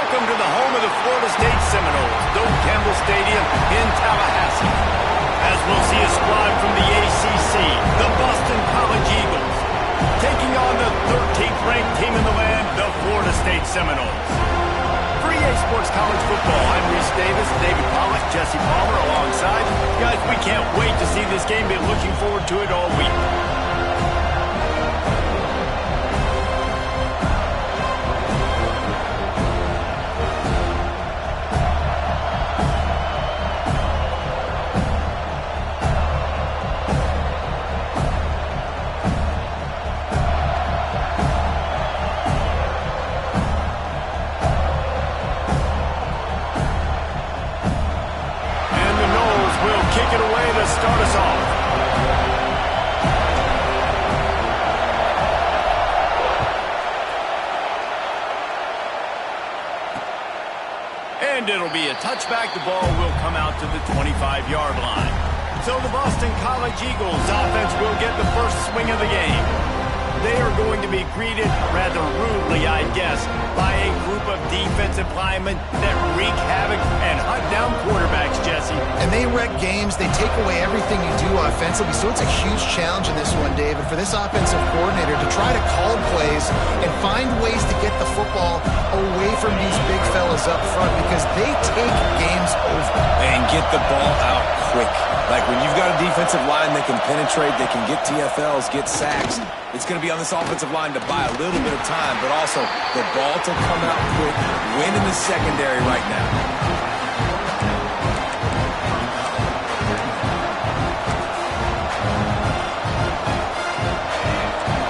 Welcome to the home of the Florida State Seminoles, Doak Campbell Stadium in Tallahassee. As we'll see a squad from the ACC, the Boston College Eagles, taking on the 13th ranked team in the land, the Florida State Seminoles. For EA Sports College Football, I'm Reese Davis, David Pollack, Jesse Palmer alongside. Guys, we can't wait to see this game. Been looking forward to it all week. Start us off. And it'll be a touchback. The ball will come out to the 25-yard line. So the Boston College Eagles offense will get the first swing of the game. They are going to be greeted rather rudely, I guess, by a group of defensive linemen that wreak havoc and hunt down quarterbacks, Jesse. And they wreck games. They take away everything you do offensively. So it's a huge challenge in this one, David, for this offensive coordinator to try to call plays and find ways to get the football away from these big fellas up front because they take games over. And get the ball out quick. Like when you've got a defensive line that can penetrate, they can get TFLs, get sacks, it's going to be on this offensive line to buy a little bit of time, but also the ball to come out quick, win in the secondary right now.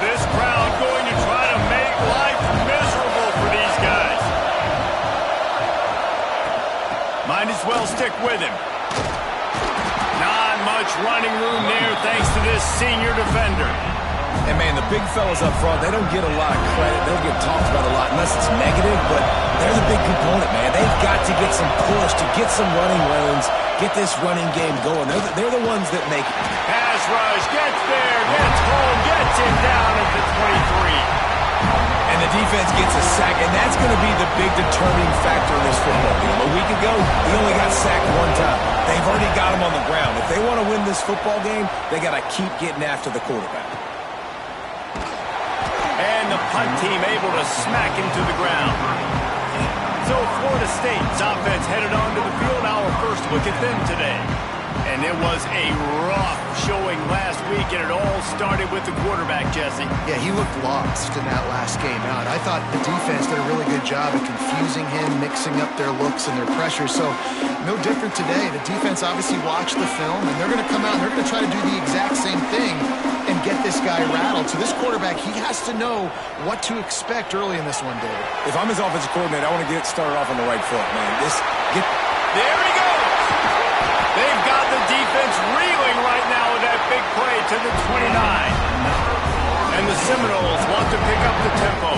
This crowd going to try to make life miserable for these guys. Might as well stick with him. Not much running room there thanks to this senior defender. And, man, the big fellas up front, they don't get a lot of credit. They don't get talked about a lot unless it's negative, but they're the big component, man. They've got to get some push, to get some running lanes, get this running game going. They're the ones that make it. Pass rush, gets there, gets home, gets him down at the 23. And the defense gets a sack, and that's going to be the big determining factor in this football game. A week ago, he only got sacked one time. They've already got him on the ground. If they want to win this football game, they got to keep getting after the quarterback. And the punt team able to smack him to the ground. So Florida State's offense headed onto the field. Our first look at them today. And it was a rough showing last week, and it all started with the quarterback, Jesse. Yeah, he looked lost in that last game out. I thought the defense did a really good job of confusing him, mixing up their looks and their pressure. So no different today. The defense obviously watched the film, and they're going to come out and they're going to try to do the exact same thing and get this guy rattled. So this quarterback, he has to know what to expect early in this one, David. If I'm his offensive coordinator, I want to get started off on the right foot, man. There he goes! They've got the defense reeling right now with that big play to the 29. And the Seminoles want to pick up the tempo.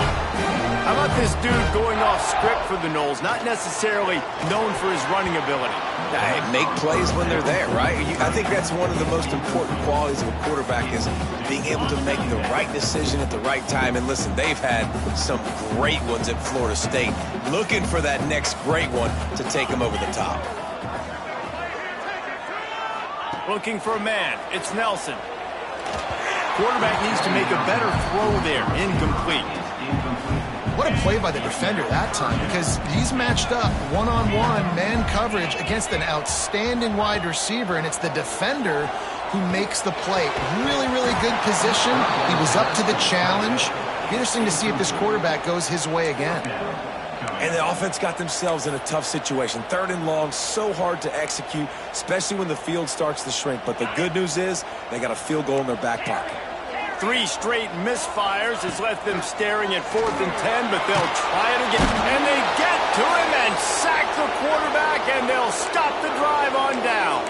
How about this dude going off script for the Noles, not necessarily known for his running ability? Hey, make plays when they're there, right? I think that's one of the most important qualities of a quarterback is being able to make the right decision at the right time. And listen, they've had some great ones at Florida State. Looking for that next great one to take them over the top. Looking for a man. It's Nelson. Quarterback needs to make a better throw there. Incomplete. What a play by the defender that time, because he's matched up one-on-one man coverage against an outstanding wide receiver, and it's the defender who makes the play. Really, really good position. He was up to the challenge. Interesting to see if this quarterback goes his way again. And the offense got themselves in a tough situation. 3rd and long, so hard to execute, especially when the field starts to shrink. But the good news is they got a field goal in their back pocket. 3 straight misfires has left them staring at 4th and 10, but they'll try it again. And they get to him and sack the quarterback, and they'll stop the drive on downs.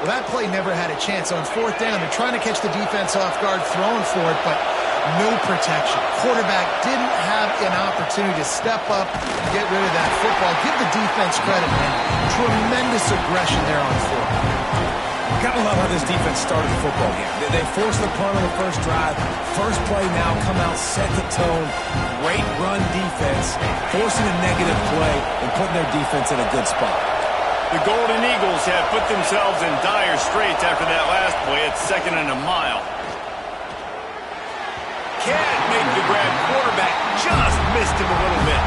Well, that play never had a chance. On 4th down, they're trying to catch the defense off guard, throwing for it, but no protection. Quarterback didn't have an opportunity to step up, get rid of that football. Give the defense credit, man. Tremendous aggression there on 4th. gotta love how this defense started the football game. They forced the punt on the first drive. First play now, come out, set the tone. Great run defense, forcing a negative play and putting their defense in a good spot. The Golden Eagles have put themselves in dire straits after that last play at 2nd and a mile. Can't make the grab. Quarterback just missed him a little bit.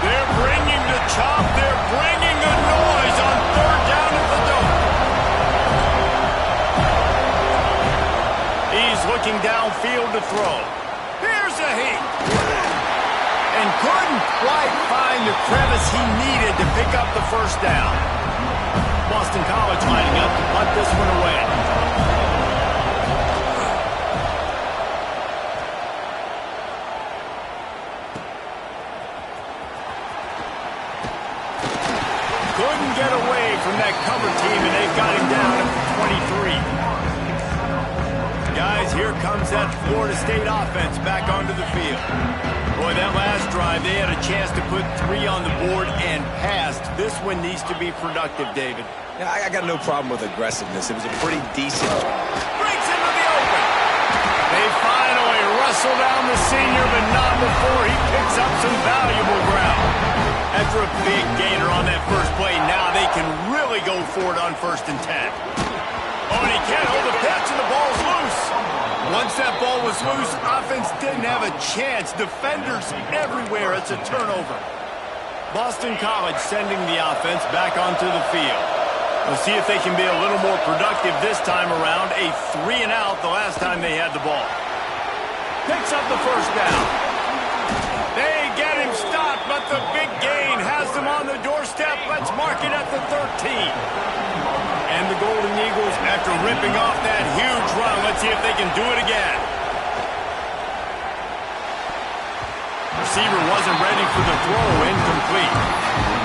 They're bringing the chop. They're bringing the noise on 3rd down at the dome. He's looking downfield to throw. Here's a heat. And couldn't quite find the crevice he needed to pick up the first down. Boston College lining up to punt this one away. Couldn't get away from that cover team, and they've got him down at the 23. Guys, here comes that Florida State offense back onto the field. Boy, that last drive, they had a chance to put 3 on the board and passed. This one needs to be productive, David. Yeah, I got no problem with aggressiveness. It was a pretty decent. Breaks into the open. They finally wrestle down the senior, but not before he picks up some valuable ground. After a big gainer on that first play, now they can really go for it on 1st and 10. Oh, and he can't hold the pitch, and the ball's loose. Once that ball was loose, offense didn't have a chance. Defenders everywhere. It's a turnover. Boston College sending the offense back onto the field. We'll see if they can be a little more productive this time around. A 3 and out the last time they had the ball. Picks up the first down. They get him stopped, but the big gain has them on the doorstep. Let's mark it at the 13. And the Golden Eagles, after ripping off that huge run, let's see if they can do it again. Receiver wasn't ready for the throw, incomplete.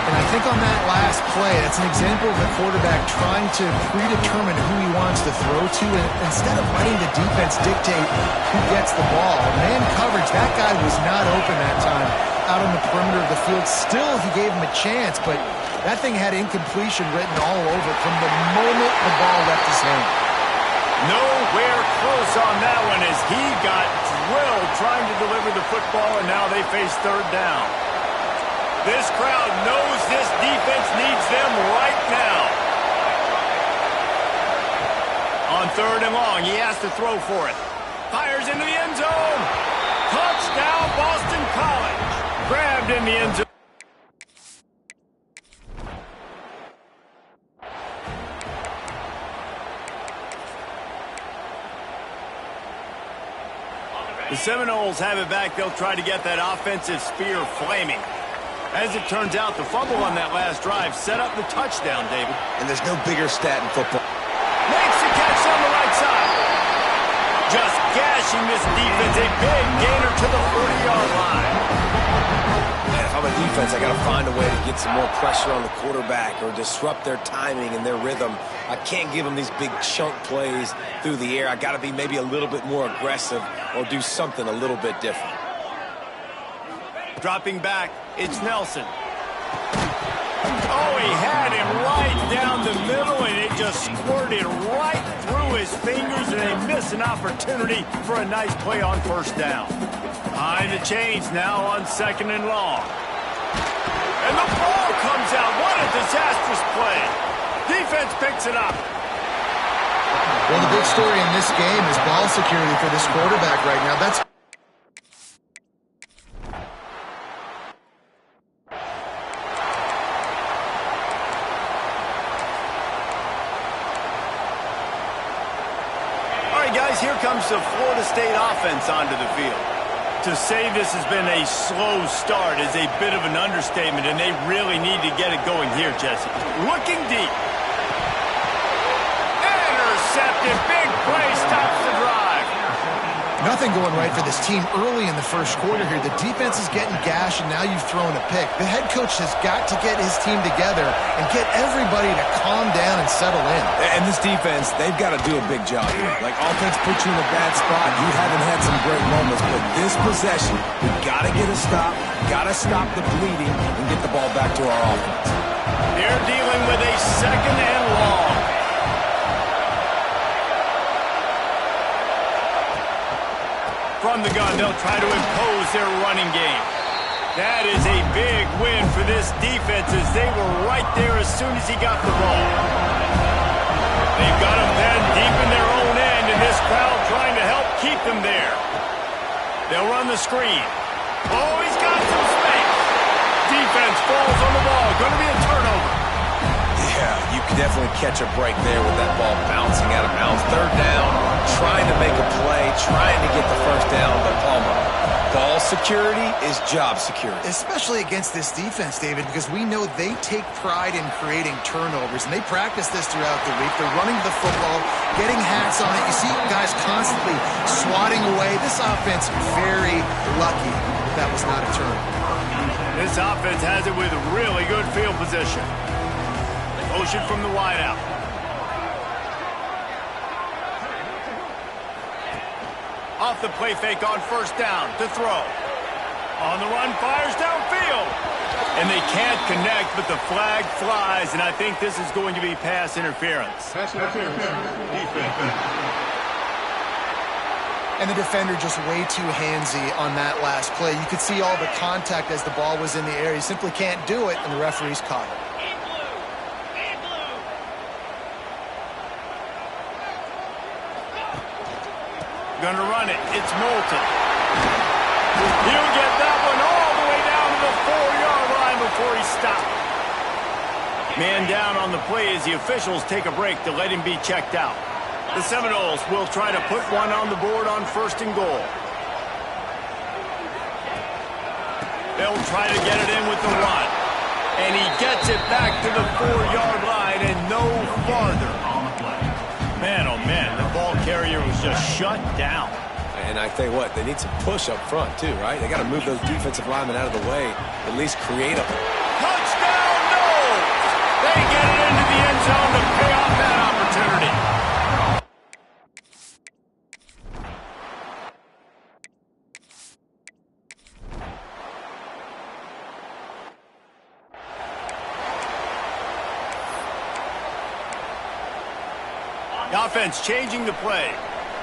And I think on that last play, that's an example of the quarterback trying to predetermine who he wants to throw to, and instead of letting the defense dictate who gets the ball. Man coverage, that guy was not open that time out on the perimeter of the field. Still, he gave him a chance, but that thing had incompletion written all over it from the moment the ball left his hand. Nowhere close on that one as he got drilled trying to deliver the football, and now they face 3rd down. This crowd knows this defense needs them right now. On 3rd and long, he has to throw for it. Fires into the end zone. Touchdown, Boston College. Grabbed in the end zone. The Seminoles have it back. They'll try to get that offensive spear flaming. As it turns out, the fumble on that last drive set up the touchdown, David. And there's no bigger stat in football. Makes the catch on the right side. Just gashing this defense. A big gainer to the 40-yard line. Man, if I'm a defense, I got to find a way to get some more pressure on the quarterback or disrupt their timing and their rhythm. I can't give them these big chunk plays through the air. I got to be maybe a little bit more aggressive or do something a little bit different. Dropping back, it's Nelson. Oh, he had him right down the middle, and it just squirted right through his fingers, and they miss an opportunity for a nice play on 1st down. Behind the chains now on 2nd and long. And the ball comes out. What a disastrous play. Defense picks it up. Well, the big story in this game is ball security for this quarterback right now. That's guys, here comes the Florida State offense onto the field. To say this has been a slow start is a bit of an understatement, and they really need to get it going here, Jesse. Looking deep. Intercepted. Big play stops the drive. nothing going right for this team early in the first quarter here. The defense is getting gashed, and now you've thrown a pick. The head coach has got to get his team together and get everybody to calm down and settle in. And this defense, they've got to do a big job here. Like, offense puts you in a bad spot. You haven't had some great moments, but this possession, we got to get a stop, got to stop the bleeding, and get the ball back to our offense. They're dealing with a 2nd and long. From the gun, they'll try to impose their running game. That is a big win for this defense as they were right there as soon as he got the ball. They've got him pinned deep in their own end, and this crowd trying to help keep them there. They'll run the screen. Oh, he's got some space. Defense falls on the ball. Going to be a turnover. Yeah, you can definitely catch a break there with that ball bouncing out of bounds. Third down, trying to make a play, trying to get the first down, but Palmer, ball security is job security. Especially against this defense, David, because we know they take pride in creating turnovers, and they practice this throughout the week. They're running the football, getting hats on it. You see guys constantly swatting away. This offense, very lucky that was not a turnover. This offense has it with really good field position. Motion from the wideout. Off the play fake on first down to throw. On the run, fires downfield. And they can't connect, but the flag flies, and I think this is going to be pass interference. Pass interference. Defense. And the defender just way too handsy on that last play. You could see all the contact as the ball was in the air. He simply can't do it, and the referee's caught it. Going to run it. It's Moulton. He'll get that one all the way down to the 4-yard line before he stopped. Man down on the play as the officials take a break to let him be checked out. The Seminoles will try to put one on the board on 1st and goal. They'll try to get it in with the run. And he gets it back to the 4-yard line and no farther. Man, oh man, the ball carrier was just shut down. And I tell you what, they need some push up front too, right? They got to move those defensive linemen out of the way, at least create a... Touchdown, no! They get it into the end zone to pay off that opportunity. Offense changing the play.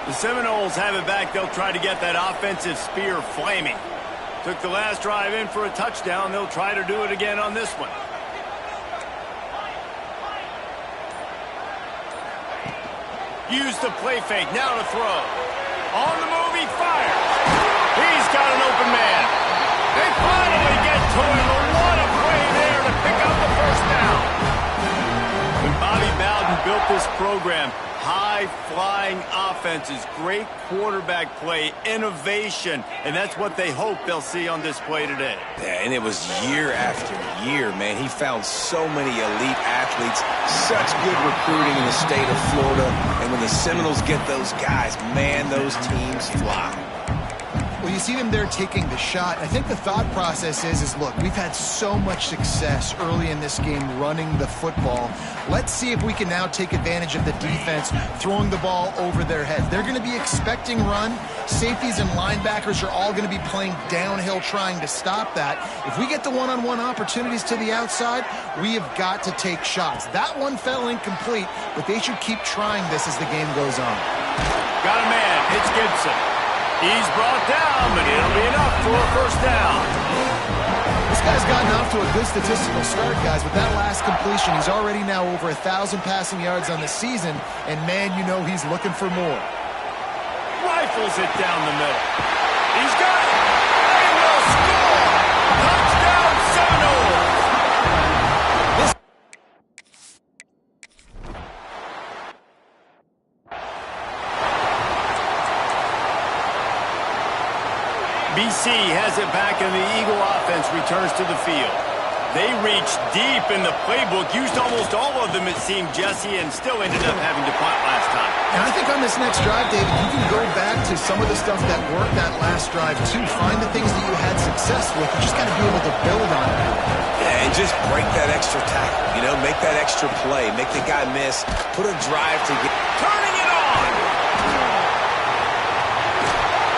The Seminoles have it back. They'll try to get that offensive spear flaming. Took the last drive in for a touchdown. They'll try to do it again on this one. Use the play fake. Now to throw. On the move, he fires. He's got an open man. They finally get to him. What a play there to pick up the first down. When Bobby Bowden built this program, high-flying offenses, great quarterback play, innovation, and that's what they hope they'll see on display today. Yeah, and it was year after year, man. He found so many elite athletes, such good recruiting in the state of Florida, and when the Seminoles get those guys, man, those teams fly. Well, you see them there taking the shot. I think the thought process is look, we've had so much success early in this game running the football. Let's see if we can now take advantage of the defense throwing the ball over their heads. They're going to be expecting run. Safeties and linebackers are all going to be playing downhill trying to stop that. If we get the one-on-one opportunities to the outside, we have got to take shots. That one fell incomplete, but they should keep trying this as the game goes on. Got a man. It's Gibson. He's brought down, but it'll be enough for a first down. This guy's gotten off to a good statistical start, guys. With that last completion, he's already now over 1,000 passing yards on the season, and man, you know he's looking for more. Rifles it down the middle. He's got it. They will score. Touchdown, Seminoles. BC has it back, and the Eagle offense returns to the field. They reached deep in the playbook, used almost all of them, it seemed, Jesse, and still ended up having to punt last time. And I think on this next drive, David, you can go back to some of the stuff that worked that last drive, too. Find the things that you had success with. You just got to be able to build on it. Yeah, and just break that extra tackle, you know, make that extra play, make the guy miss, put a drive to get... Turning it on!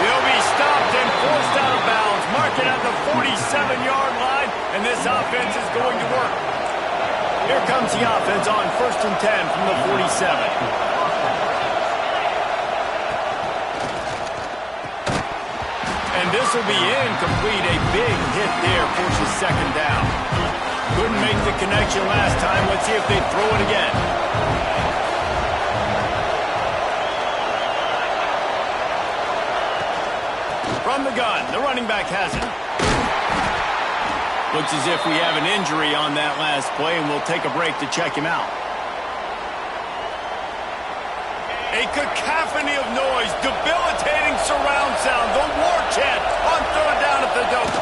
They'll be stopped and forced out of bounds. Mark it at the 47-yard line, and this offense is going to work. Here comes the offense on 1st and 10 from the 47. And this will be incomplete. A big hit there forces second down. Couldn't make the connection last time. Let's see if they throw it again. From the gun, the running back has it. Looks as if we have an injury on that last play, and we'll take a break to check him out. A cacophony of noise, debilitating surround sound, the war chant on third down at the Dome.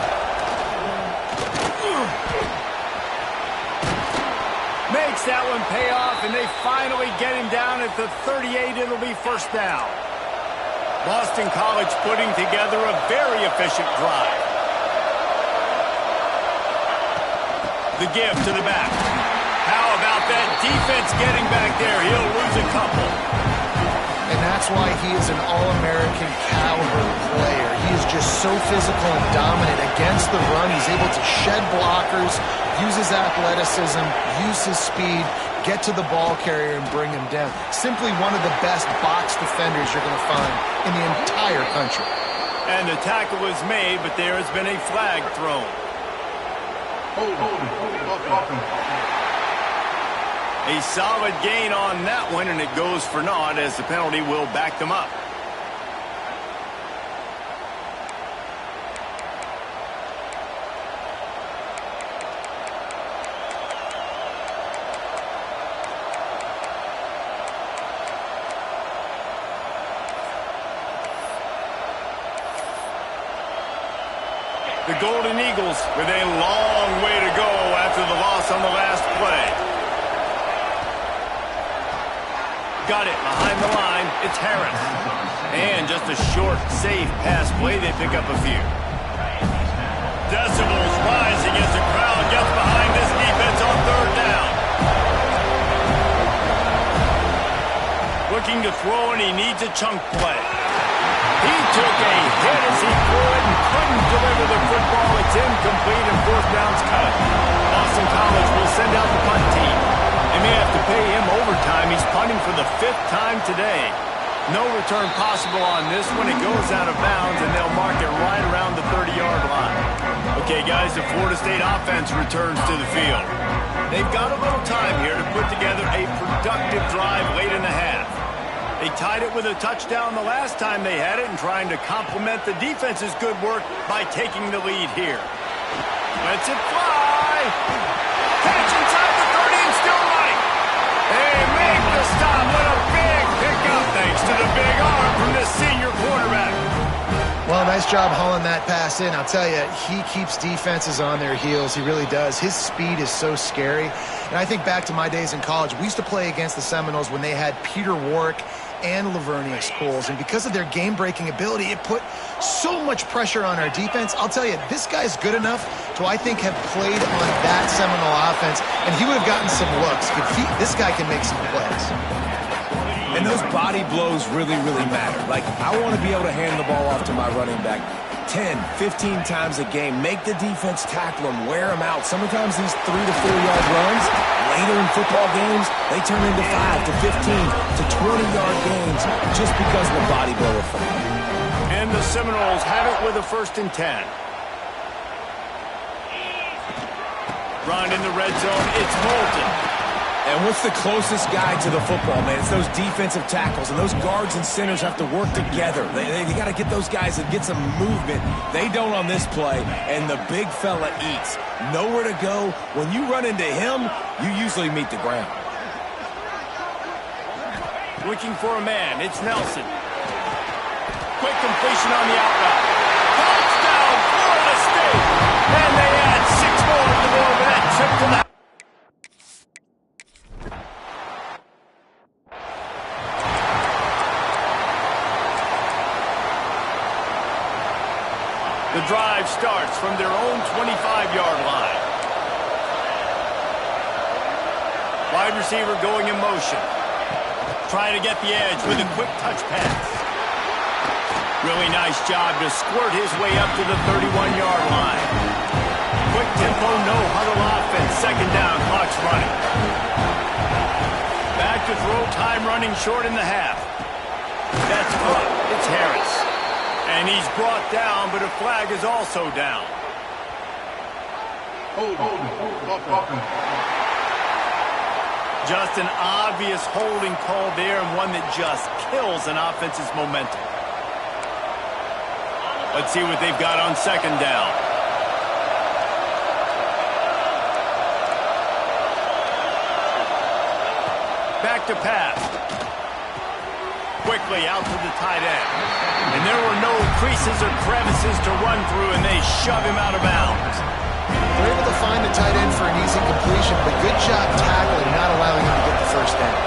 Makes that one pay off, and they finally get him down at the 38. It'll be first down. Boston College putting together a very efficient drive. The give to the back. How about that defense getting back there? He'll lose a couple. And that's why he is an All-American caliber player. He is just so physical and dominant against the run. He's able to shed blockers, use his athleticism, use his speed, get to the ball carrier and bring him down. Simply one of the best box defenders you're going to find in the entire country. And the tackle was made, but there has been a flag thrown. A solid gain on that one, and it goes for naught as the penalty will back them up. The Golden Eagles with a long way to go after the loss on the last play. Got it behind the line. It's Harris. And just a short, safe pass play. They pick up a few. Decibels rising as the crowd gets behind this defense on third down. Looking to throw, and he needs a chunk play. He took a hit as he threw it and couldn't deliver the football. It's incomplete and fourth down's cut. Boston College will send out the punt team. They may have to pay him overtime. He's punting for the 5th time today. No return possible on this one. It goes out of bounds, and they'll mark it right around the 30-yard line. Okay, guys, the Florida State offense returns to the field. They've got a little time here to put together a productive drive late in the half. They tied it with a touchdown the last time they had it and trying to complement the defense's good work by taking the lead here. Lets it fly. Catch inside the 30 and still running. They make the stop. What a big pickup thanks to the big arm from this senior quarterback. Well, nice job hauling that pass in. I'll tell you, he keeps defenses on their heels. He really does. His speed is so scary. And I think back to my days in college. We used to play against the Seminoles when they had Peter Warwick and Lavernius Coles, and because of their game-breaking ability, it put so much pressure on our defense. I'll tell you, this guy's good enough to, I think, have played on that Seminole offense, and he would have gotten some looks. This guy can make some plays. And those body blows really, really matter. Like, I want to be able to hand the ball off to my running back 10, 15 times a game. Make the defense tackle him, wear him out. Sometimes these 3 to 4 yard runs, later in football games, they turn into 5 to 15 to 20-yard gains just because of the body blow effect. And the Seminoles have it with a 1st and 10. Run in the red zone. It's Moulton. And what's the closest guy to the football, man? It's those defensive tackles, and those guards and centers have to work together. They got to get those guys and get some movement. They don't on this play, and the big fella eats. Nowhere to go. When you run into him, you usually meet the ground. Looking for a man. It's Nelson. Quick completion on the outroute. Touchdown, Florida State! And they add 6 more to the board with that trip to the... The drive starts from their own 25-yard line. Wide receiver going in motion. Trying to get the edge with a quick touch pass. Really nice job to squirt his way up to the 31-yard line. Quick tempo, no huddle offense. Second down, clock's running. Back to throw, time running short in the half. That's caught. It's Harris. And he's brought down, but a flag is also down. Offense. Just an obvious holding call there, and one that just kills an offense's momentum. Let's see what they've got on second down. Back to pass. Quickly out to the tight end. And there were no creases or crevices to run through, and they shove him out of bounds. They're able to find the tight end for an easy completion, but good job tackling, not allowing him to get the first down.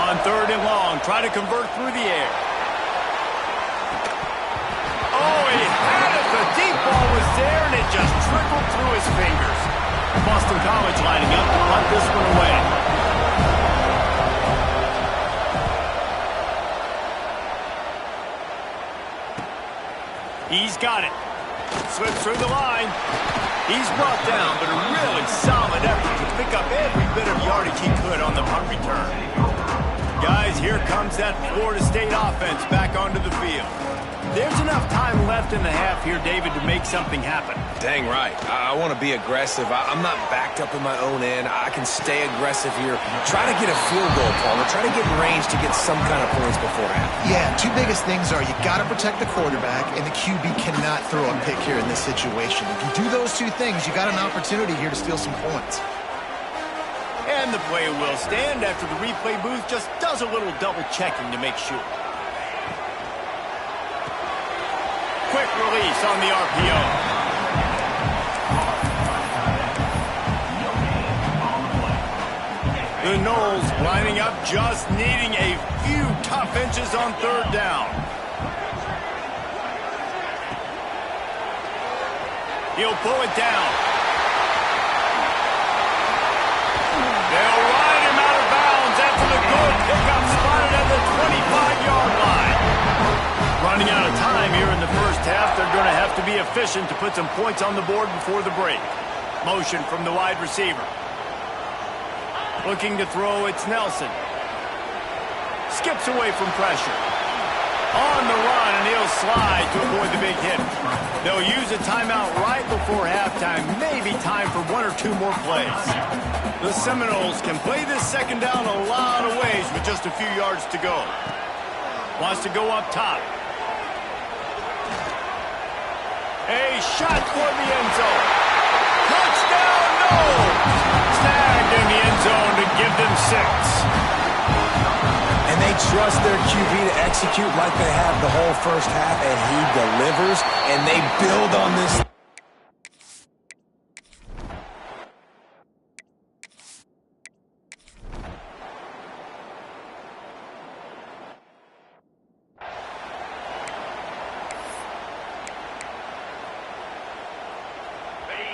On third and long, try to convert through the air. Oh, he had it. The deep ball was there, and it just trickled through his fingers. Boston College lining up to punt this one away. He's got it. Slips through the line. He's brought down, but a really solid effort to pick up every bit of yardage he could on the punt return. Guys, here comes that Florida State offense back onto the field. There's enough time left in the half here, David, to make something happen. Dang right. I want to be aggressive. I'm not backed up in my own end. I can stay aggressive here. Try to get a field goal, Palmer. Try to get in range to get some kind of points before half. Yeah, two biggest things are you got to protect the quarterback, and the QB cannot throw a pick here in this situation. If you do those two things, you got an opportunity here to steal some points. And the play will stand after the replay booth just does a little double checking to make sure. Quick release on the RPO. The Noles lining up, just needing a few tough inches on third down. He'll pull it down. They'll ride him out of bounds after the good pickup spotted at the 25-yard line. Running out of time here in the first half. They're going to have to be efficient to put some points on the board before the break. Motion from the wide receiver. Looking to throw, it's Nelson. Skips away from pressure. On the run, and he'll slide to avoid the big hit. They'll use a timeout right before halftime. Maybe time for one or two more plays. The Seminoles can play this second down a lot of ways with just a few yards to go. Wants to go up top. A shot for the end zone. Touchdown, no! Snagged in the end zone to give them 6. And they trust their QB to execute like they have the whole first half, and he delivers, and they build on this.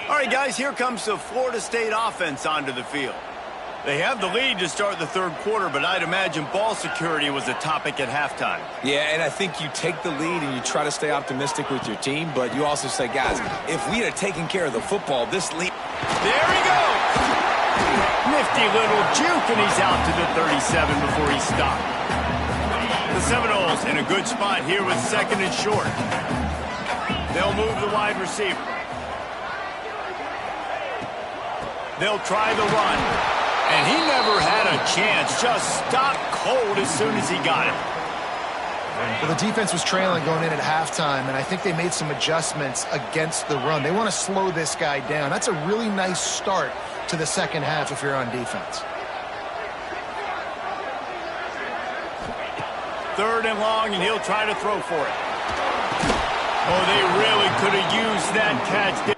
All right, guys, here comes the Florida State offense onto the field. They have the lead to start the third quarter, but I'd imagine ball security was a topic at halftime. Yeah, and I think you take the lead and you try to stay optimistic with your team, but you also say, guys, if we had taken care of the football, this lead... There he goes! Nifty little juke, and he's out to the 37 before he stopped. The Seminoles in a good spot here with second and short. They'll move the wide receiver. They'll try the run. And he never had a chance. Just stopped cold as soon as he got it. Well, the defense was trailing going in at halftime, and I think they made some adjustments against the run. They want to slow this guy down. That's a really nice start to the second half if you're on defense. Third and long, and he'll try to throw for it. Oh, they really could have used that catch.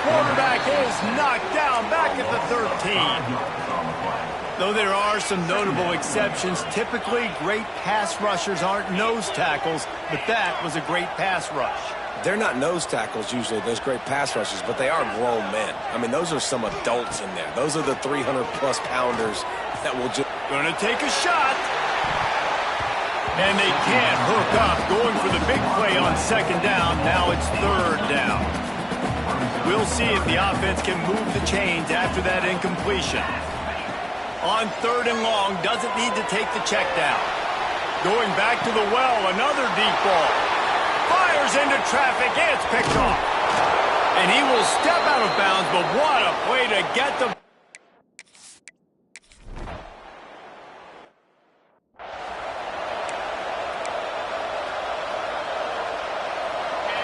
Quarterback is knocked down back at the 13. Though there are some notable exceptions, typically great pass rushers aren't nose tackles, but that was a great pass rush. they're not nose tackles usually, those great pass rushes, but they are grown men. I mean, those are some adults in there. Those are the 300-plus pounders that will just... Gonna take a shot. And they can't hook up. Going for the big play on second down. Now it's third down. We'll see if the offense can move the chains after that incompletion. On third and long, doesn't need to take the check down. Going back to the well, another deep ball. Fires into traffic, it's picked off. And he will step out of bounds, but what a play to get the...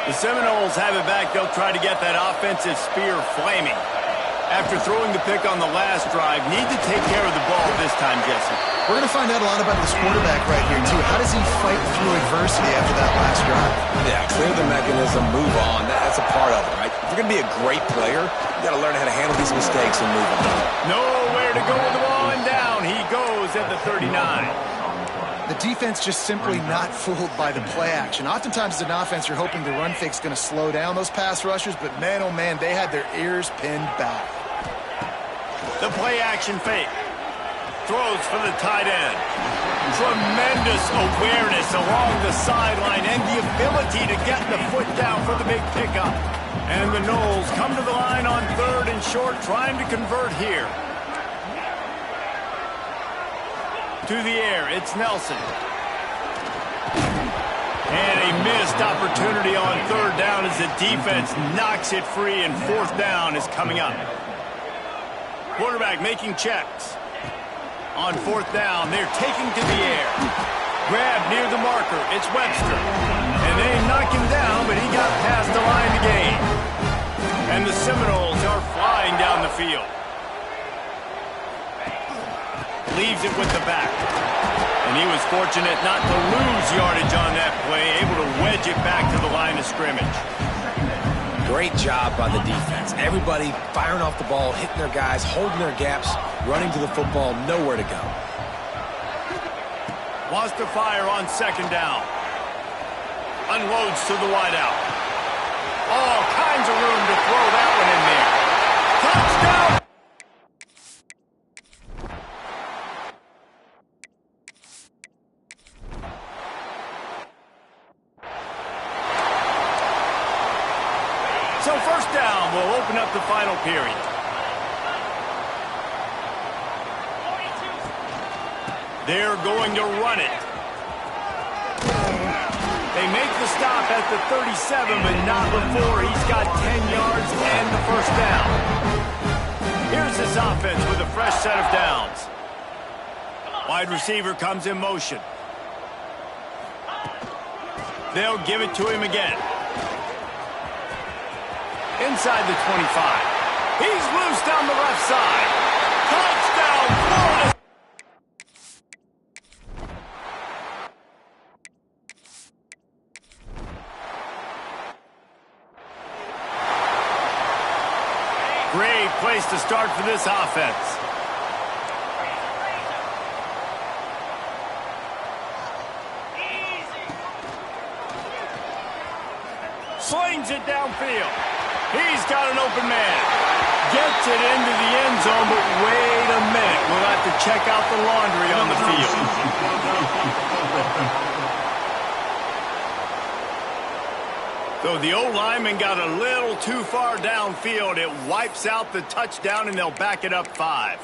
The Seminoles have it back. They'll try to get that offensive spear flaming. After throwing the pick on the last drive, need to take care of the ball this time, Jesse. We're going to find out a lot about this quarterback right here, too. How does he fight through adversity after that last drive? Yeah, clear the mechanism, move on. That's a part of it, right? If you're going to be a great player, you got to learn how to handle these mistakes and move on. Nowhere to go with the ball, and down he goes at the 39. The defense just simply not fooled by the play action. Oftentimes as an offense, you're hoping the run fake's going to slow down those pass rushers, but man, oh man, they had their ears pinned back. The play action fake. Throws for the tight end. Tremendous awareness along the sideline and the ability to get the foot down for the big pickup. And the Noles come to the line on third and short, trying to convert here. To the air, it's Nelson. And a missed opportunity on third down as the defense knocks it free, and fourth down is coming up. Quarterback making checks. On fourth down, they're taking to the air. Grab near the marker, it's Webster. And they knock him down, but he got past the line to gain. And the Seminoles are flying down the field. Leaves it with the back. And he was fortunate not to lose yardage on that play, able to wedge it back to the line of scrimmage. Great job by the defense. Everybody firing off the ball, hitting their guys, holding their gaps, running to the football, nowhere to go. Wants to fire on second down. Unloads to the wideout. All kinds of room to throw that one in there. Touchdown! So first down will open up the final period. They're going to run it. They make the stop at the 37, but not before he's got 10 yards and the first down. Here's this offense with a fresh set of downs. Wide receiver comes in motion. They'll give it to him again. Inside the 25. He's loose down the left side. Touchdown, Florida! Great place to start for this offense. Slings it downfield. He's got an open man. Gets it into the end zone, but wait a minute. We'll have to check out the laundry on the field. So the O-lineman got a little too far downfield. It wipes out the touchdown, and they'll back it up 5.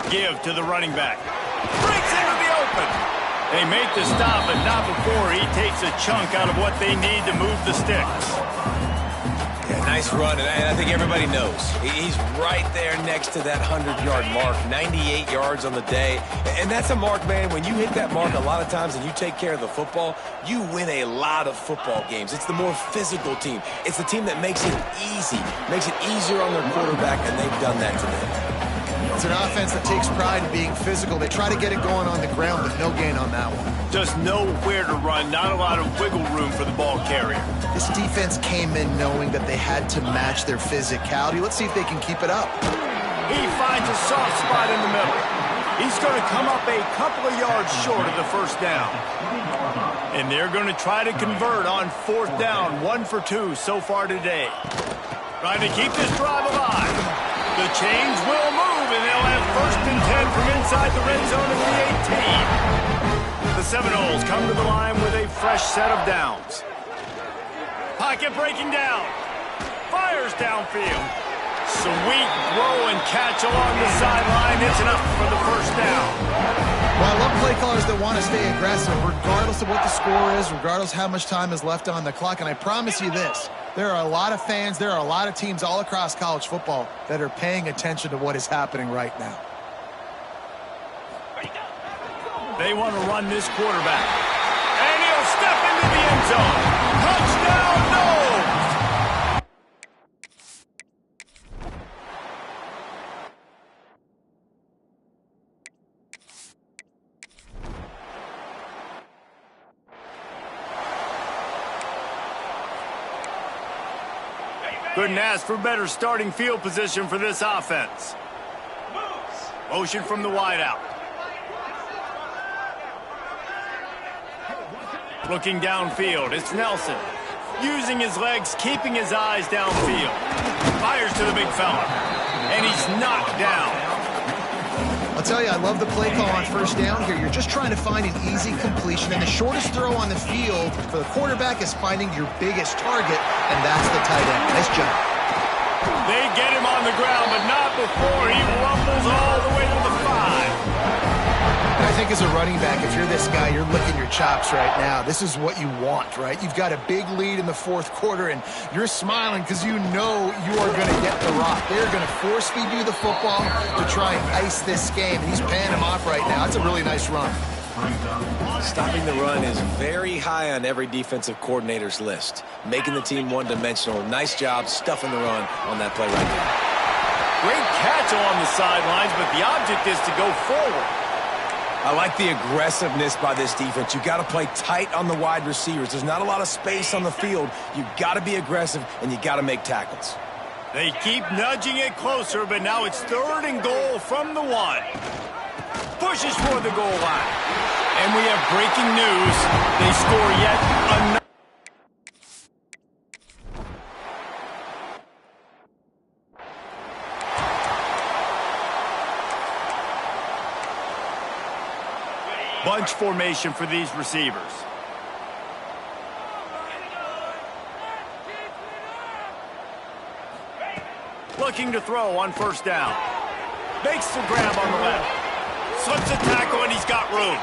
Give to the running back. Breaks into the open. They make the stop, but not before he takes a chunk out of what they need to move the sticks. Yeah, nice run, and I think everybody knows. He's right there next to that 100-yard mark, 98 yards on the day. And that's a mark, man. When you hit that mark a lot of times and you take care of the football, you win a lot of football games. It's the more physical team. It's the team that makes it easy, makes it easier on their quarterback, and they've done that today. It's an offense that takes pride in being physical. They try to get it going on the ground, but no gain on that one. Just nowhere to run, not a lot of wiggle room for the ball carrier. This defense came in knowing that they had to match their physicality. Let's see if they can keep it up. He finds a soft spot in the middle. He's going to come up a couple of yards short of the first down. And they're going to try to convert on 4th down, 1 for 2 so far today. Trying to keep this drive alive. The chains will move, and they'll have 1st and 10 from inside the red zone of the 18. The Seminoles come to the line with a fresh set of downs. Pocket breaking down. Fires downfield. Sweet throw and catch along the sideline. It's enough for the first down. Well, I love play callers that want to stay aggressive regardless of what the score is, regardless how much time is left on the clock. And I promise you this, there are a lot of fans, there are a lot of teams all across college football that are paying attention to what is happening right now. They want to run this quarterback. And he'll step into the end zone. Touchdown, no! Couldn't ask for better starting field position for this offense. Motion from the wideout. Looking downfield, it's Nelson. Using his legs, keeping his eyes downfield. Fires to the big fella. And he's knocked down. I'll tell you, I love the play call on 1st down here. You're just trying to find an easy completion, and the shortest throw on the field for the quarterback is finding your biggest target, and that's the tight end. Nice job. They get him on the ground, but not before he rumbles all the way to the 5. And I think as a running back, if you're this guy, you're licking your chops right now. This is what you want, right? You've got a big lead in the 4th quarter, and you're smiling because you know you are going to get the rock. They're going to force feed you the football to try and ice this game. And he's paying him off right now. It's a really nice run. Stopping the run is very high on every defensive coordinator's list. Making the team one-dimensional. Nice job stuffing the run on that play right there. Great catch along the sidelines, but the object is to go forward. I like the aggressiveness by this defense. You got to play tight on the wide receivers. There's not a lot of space on the field. You got to be aggressive, and you got to make tackles. They keep nudging it closer, but now it's 3rd and goal from the 1. Pushes for the goal line. And we have breaking news. They score yet another. Bunch formation for these receivers. Looking to throw on 1st down. Makes the grab on the left. Slips a tackle, and he's got room.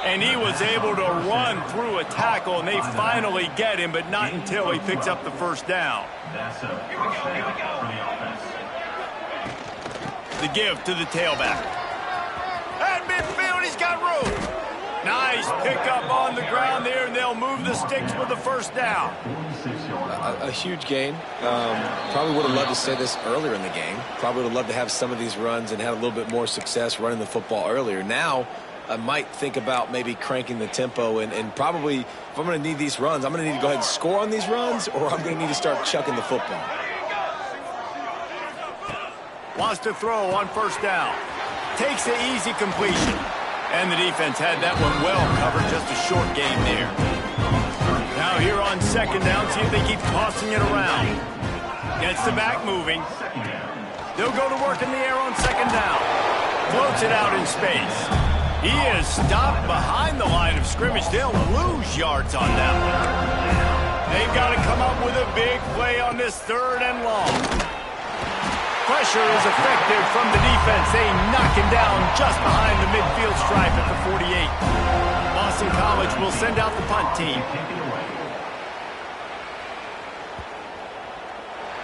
And he was able to run through a tackle, and they finally get him, but not until he picks up the 1st down. The give to the tailback. At midfield, he's got room. Nice pickup on the ground there, and they'll move the sticks with the 1st down. A huge gain. Probably would have loved to say this earlier in the game. Probably would have loved to have some of these runs and had a little bit more success running the football earlier. Now, I might think about maybe cranking the tempo and probably, if I'm going to need these runs, I'm going to need to go ahead and score on these runs, or I'm going to need to start chucking the football. Wants to throw on 1st down. Takes the easy completion. And the defense had that one well covered, just a short gain there. Now here on 2nd down, see if they keep tossing it around. Gets the back moving. They'll go to work in the air on 2nd down. Floats it out in space. He is stopped behind the line of scrimmage. They'll lose yards on that one. They've got to come up with a big play on this 3rd and long. Pressure is effective from the defense. They knock him down just behind the midfield stripe at the 48. Boston College will send out the punt team.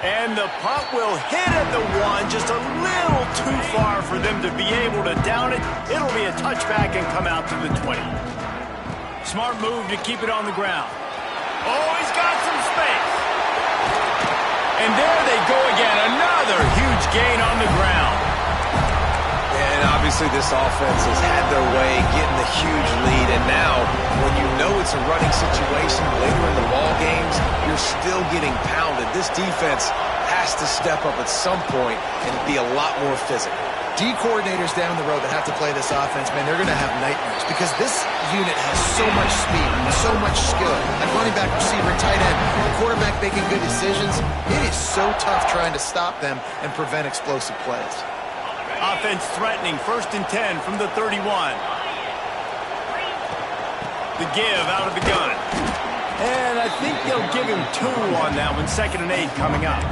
And the punt will hit at the 1, just a little too far for them to be able to down it. It'll be a touchback and come out to the 20. Smart move to keep it on the ground. Oh, he's got some space. And there they go again, another huge gain on the ground. And obviously Obviously, this offense has had their way, getting the huge lead, and now when you know it's a running situation later in the ball games, you're still getting pounded. This defense has to step up at some point and be a lot more physical. D coordinators down the road that have to play this offense, man, they're going to have nightmares because this unit has so much speed and so much skill. At running back, receiver, tight end, the quarterback making good decisions. It is so tough trying to stop them and prevent explosive plays. Offense threatening, 1st and 10 from the 31. The give out of the gun. And I think they'll give him 2 on that one, 2nd and 8 coming up.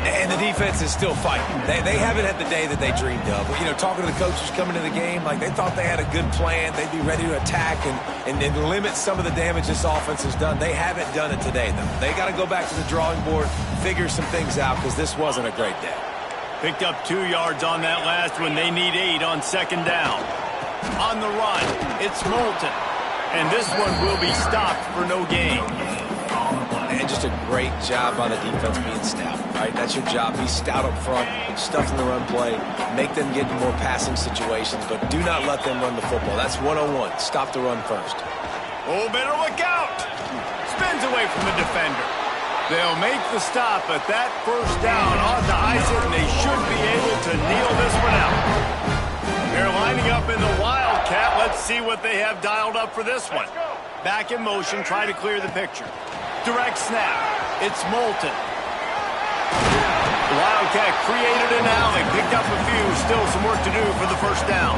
And the defense is still fighting. They haven't had the day that they dreamed of. You know, talking to the coaches coming into the game, like they thought they had a good plan. They'd be ready to attack and limit some of the damage this offense has done. They haven't done it today, though. They got to go back to the drawing board, figure some things out, because this wasn't a great day. Picked up 2 yards on that last one. They need 8 on 2nd down. On the run, it's Moulton. And this one will be stopped for no gain. And just a great job by the defense being stout, right? That's your job. Be stout up front, stuff in the run play, make them get in more passing situations, but do not let them run the football. That's 101. Stop the run first. Oh, better look out. Spins away from the defender. They'll make the stop, but that 1st down ought to ice it, and they should be able to kneel this one out. They're lining up in the Wildcat. Let's see what they have dialed up for this one. Back in motion, try to clear the picture. Direct snap. It's Moulton. The Wildcat created an alley, picked up a few, still some work to do for the 1st down.